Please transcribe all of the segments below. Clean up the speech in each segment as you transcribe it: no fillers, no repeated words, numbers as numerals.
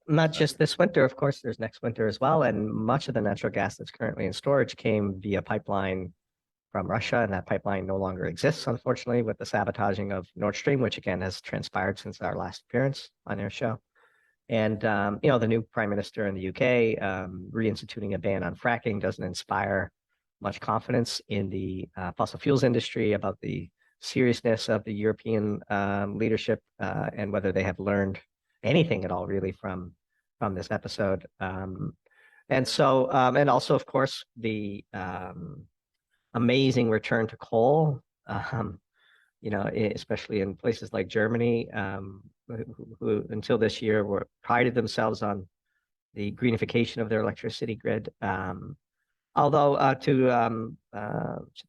not just this winter, of course, there's next winter as well. And much of the natural gas that's currently in storage came via pipeline from Russia, and that pipeline no longer exists, unfortunately, with the sabotaging of Nord Stream, which again has transpired since our last appearance on their show. And the new prime minister in the UK reinstituting a ban on fracking doesn't inspire much confidence in the fossil fuels industry about the seriousness of the European leadership and whether they have learned anything at all really from this episode. And also, of course, the amazing return to coal. Especially in places like Germany, who until this year prided themselves on the greenification of their electricity grid. Although to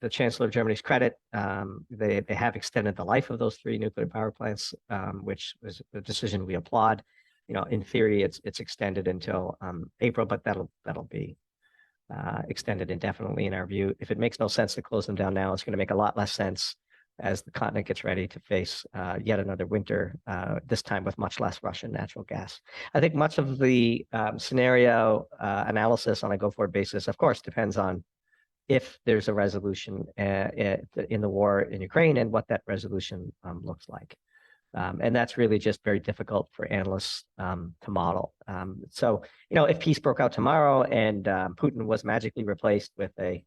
the Chancellor of Germany's credit, they have extended the life of those 3 nuclear power plants, which was a decision we applaud. In theory, it's extended until April, but that'll be extended indefinitely in our view. If it makes no sense to close them down now, it's going to make a lot less sense as the continent gets ready to face yet another winter, this time with much less Russian natural gas. I think much of the scenario analysis on a go-forward basis, of course, depends on if there's a resolution in the war in Ukraine and what that resolution looks like. And that's really just very difficult for analysts to model. So, if peace broke out tomorrow and Putin was magically replaced with a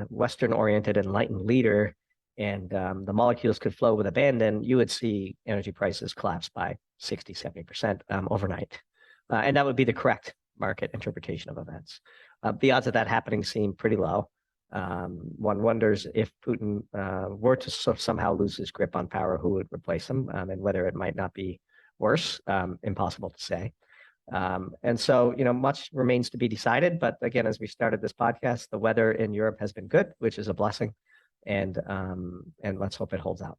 Western-oriented enlightened leader, and the molecules could flow with abandon, you would see energy prices collapse by 60, 70% overnight. And that would be the correct market interpretation of events. The odds of that happening seem pretty low. One wonders if Putin were to somehow lose his grip on power, who would replace him, and whether it might not be worse. Impossible to say. And so, much remains to be decided. But again, as we started this podcast, the weather in Europe has been good, which is a blessing. And let's hope it holds out.